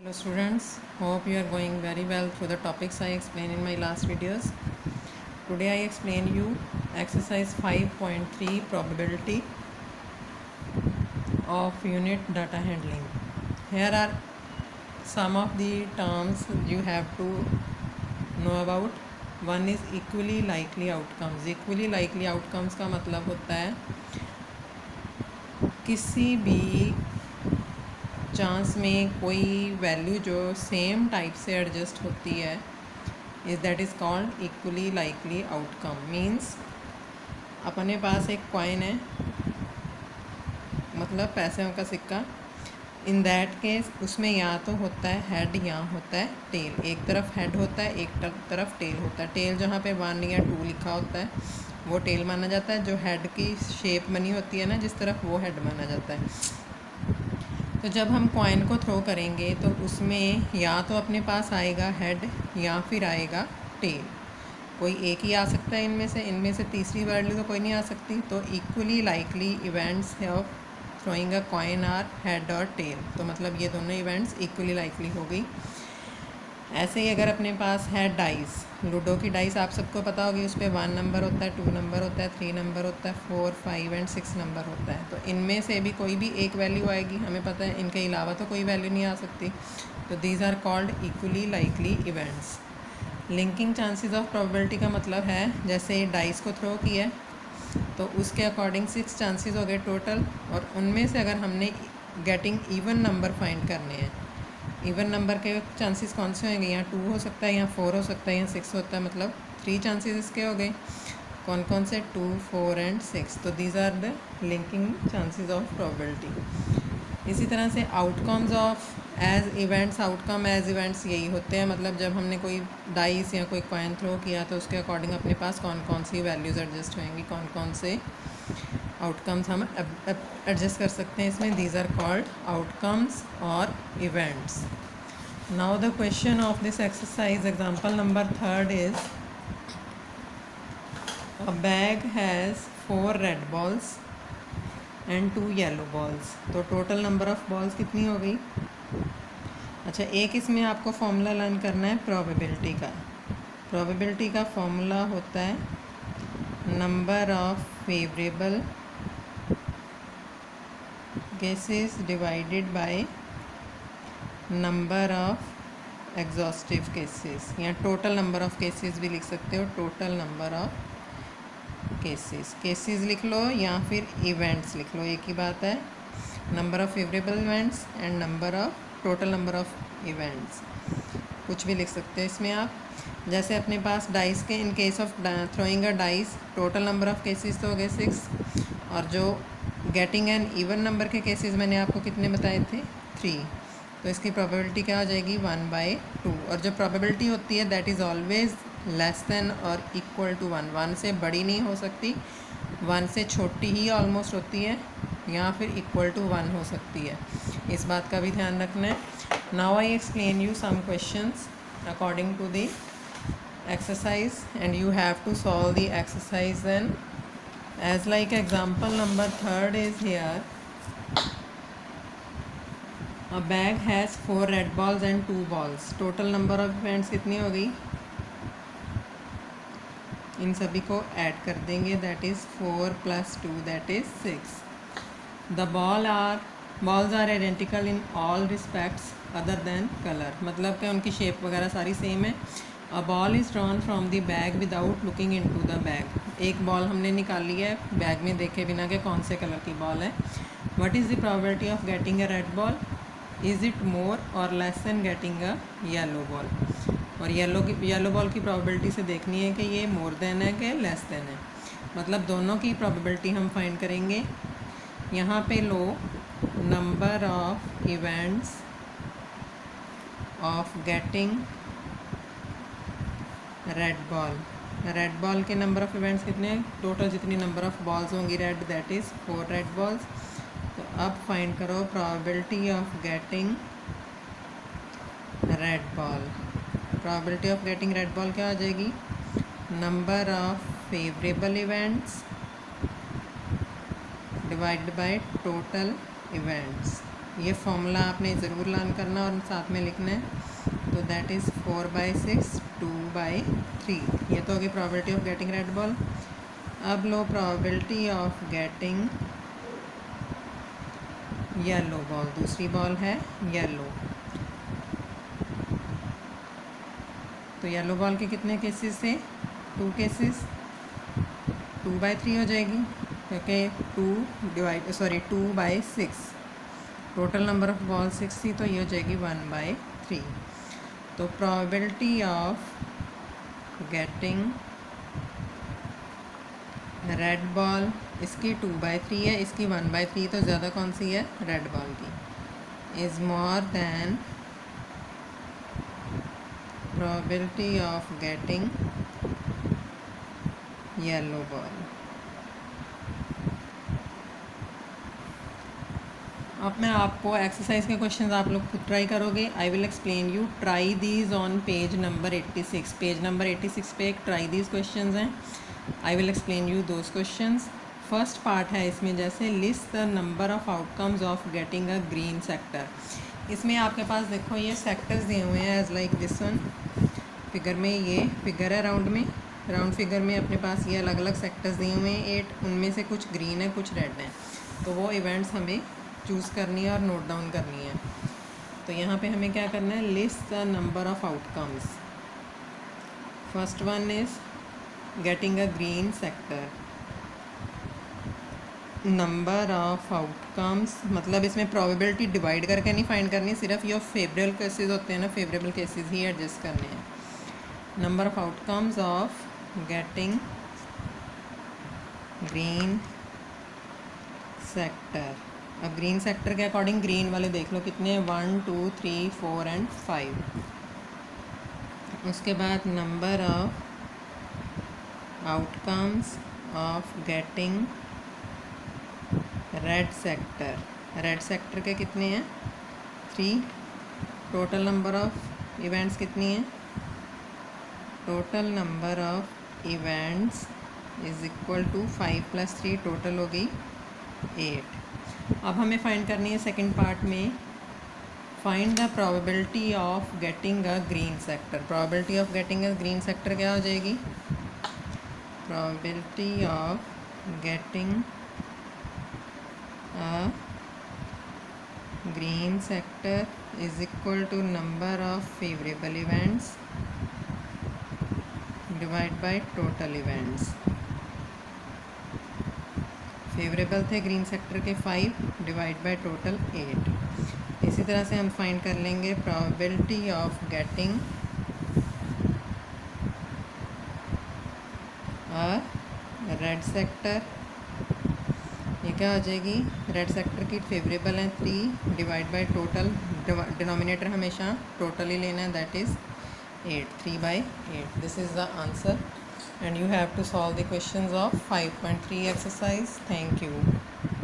Hello students, hope you are going very well through the topics I explained in my last videos. Today I explain you exercise 5.3 probability of unit data handling. Here are some of the terms you have to know about. One is equally likely outcomes. Equally likely outcomes का मतलब होता है किसी भी chance में कोई value जो same type से एडजस्ट होती है is that is called equally likely outcome. Means अपने पास एक कॉइन है, मतलब पैसों का सिक्का। इन दैट केस उसमें या तो होता है हेड या होता है टेल। एक तरफ हेड होता है, एक तरफ टेल होता है। टेल जहाँ पे 1 या 2 लिखा होता है वो टेल माना जाता है। जो हेड की शेप बनी होती है ना जिस तरफ, वो हेड माना जाता है। तो जब हम कॉइन को थ्रो करेंगे तो उसमें या तो अपने पास आएगा हेड या फिर आएगा टेल। कोई एक ही आ सकता है इनमें से तीसरी वैल्यू तो कोई नहीं आ सकती। तो equally likely events of throwing a coin are head और टेल। तो मतलब ये दोनों इवेंट्स इक्वली लाइकली हो गई। ऐसे ही अगर अपने पास है डाइस, लूडो की डाइस आप सबको पता होगी, उस पर 1 नंबर होता है, 2 नंबर होता है, 3 नंबर होता है, 4, 5 एंड 6 नंबर होता है। तो इनमें से भी कोई भी एक वैल्यू आएगी, हमें पता है इनके अलावा तो कोई वैल्यू नहीं आ सकती। तो these are called equally likely events. Linking chances of probability का मतलब है जैसे डाइस को थ्रो किया तो उसके अकॉर्डिंग 6 चांसेस हो गए टोटल, और उनमें से अगर हमने गेटिंग इवन नंबर फाइंड करने हैं, इवन नंबर के चांसेस कौन से होंगे, यहाँ 2 हो सकता है, यहाँ 4 हो सकता है, यहाँ 6 होता है, मतलब 3 चांसेस इसके हो गए। कौन कौन से? 2, 4 एंड 6। तो these are the linking chances of probability. इसी तरह से outcomes of as events, outcome as events यही होते हैं। मतलब जब हमने कोई डाइस या कोई कॉइन थ्रो किया तो उसके अकॉर्डिंग अपने पास कौन कौन सी वैल्यूज़ एडजस्ट होंगी, कौन कौन से आउटकम्स हम एडजस्ट कर सकते हैं इसमें। दीज आर कॉल्ड आउटकम्स और events. Now the question of this exercise, example number 3 is a bag has 4 red balls and 2 yellow balls. तो टोटल नंबर ऑफ बॉल्स कितनी हो गई? अच्छा, एक इसमें आपको फॉर्मूला लर्न करना है प्रोबेबिलिटी का। प्रोबेबिलिटी का फॉर्मूला होता है number of favourable cases divided by number of exhaustive cases, या टोटल नंबर ऑफ केसेस भी लिख सकते हो। टोटल नंबर ऑफ केसेस लिख लो या फिर इवेंट्स लिख लो, एक ही बात है। Number of favourable events and number of total number of events, कुछ भी लिख सकते हैं इसमें आप। जैसे अपने पास डाइस के, in case of throwing a dice, total number of cases तो हो गए 6, और जो गेटिंग एन इवन नंबर के केसेस मैंने आपको कितने बताए थे? 3। तो इसकी प्रोबेबिलिटी क्या हो जाएगी? 1/2। और जो प्रोबेबिलिटी होती है that is always less than और इक्वल टू 1। 1 से बड़ी नहीं हो सकती, 1 से छोटी ही ऑलमोस्ट होती है, या फिर इक्वल टू 1 हो सकती है। इस बात का भी ध्यान रखना है। Now I explain you some questions according to the exercise and you have to solve the exercise then. As like example number 3 is here, a bag has 4 red balls and 2 balls. total number of events कितनी हो गई? इन सभी को add कर देंगे, that is 4 + 2 that is 6. The balls are identical in all respects other than color. मतलब कि उनकी शेप वगैरह सारी सेम है। A ball is drawn from the bag without looking into the bag. एक बॉल हमने निकाल लिया है बैग में देखे बिना कि कौन से कलर की बॉल है। What is the probability of getting a red ball? Is it more or less than getting a yellow ball? और येलो बॉल की probability से देखनी है कि ये more than है कि less than है। मतलब दोनों की probability हम फाइंड करेंगे। यहाँ पे लो number of events of getting red ball. Red ball के नंबर ऑफ इवेंट्स कितने हैं? टोटल जितनी नंबर ऑफ बॉल्स होंगी red, that is 4 red balls. तो अब फाइंड करो probability of getting red ball. Probability of getting red ball क्या हो जाएगी? Number of favourable events divided by total events. ये फॉर्मूला आपने ज़रूर लर्न करना और साथ में लिखना है। तो दैट इज़ 4/6 2/3। ये तो होगी probability of getting red ball. अब लो probability of getting yellow ball. दूसरी बॉल है येलो। तो येलो बॉल के कितने केसेस थे? 2 केसेस। 2/3 हो जाएगी क्योंकि 2/6 टोटल नंबर ऑफ बॉल 6 थी, तो ये हो जाएगी 1/3। तो probability of getting red ball इसकी 2/3 है, इसकी 1/3, तो ज़्यादा कौन सी है? रेड बॉल की। Is more than probability of getting yellow ball. अब मैं आपको एक्सरसाइज के क्वेश्चंस आप लोग खुद ट्राई करोगे। I will explain you. Try these on page number 86। Page number 86 पे एक ट्राई दीज क्वेश्चंस हैं। I will explain you those questions. First part है इसमें, जैसे list the number of outcomes of getting a green sector. इसमें आपके पास देखो ये सेक्टर्स दिए हुए हैं as like this one. Figure में ये फिगर है राउंड में, राउंड फिगर में अपने पास ये अलग अलग सेक्टर्स दिए हुए हैं 8। उनमें से कुछ ग्रीन है, कुछ रेड है। तो वो इवेंट्स हमें चूज़ करनी है और नोट डाउन करनी है। तो यहाँ पे हमें क्या करना है? List the number of outcomes. First one is getting a green sector. Number of outcomes मतलब इसमें प्रोबेबिलिटी डिवाइड करके नहीं फाइंड करनी, सिर्फ ये फेवरेबल केसेस होते हैं ना, फेवरेबल केसेस ही एडजस्ट करने हैं। Number of outcomes of getting green sector. अब ग्रीन सेक्टर के अकॉर्डिंग ग्रीन वाले देख लो कितने हैं, 1 2 3 4 एंड 5। उसके बाद number of outcomes of getting red sector. Red sector के कितने हैं? 3। टोटल नंबर ऑफ इवेंट्स कितनी हैं? Total number of events is equal to 5 + 3, total हो गई 8। अब हमें फाइंड करनी है सेकंड पार्ट में, find the probability of getting a green sector. Probability of getting a green sector क्या हो जाएगी? Probability of getting a green sector is equal to number of favourable events divide by total events. Favourable थे green sector के 5 divide by total 8। इसी तरह से हम find कर लेंगे probability of getting a red sector. ये क्या हो जाएगी? रेड सेक्टर की फेवरेबल है 3 डिवाइड बाय टोटल, डिनोमिनेटर हमेशा टोटल ही लेना है, that is 8, 3/8। This is the answer and you have to solve the questions of 5.3 exercise. Thank you.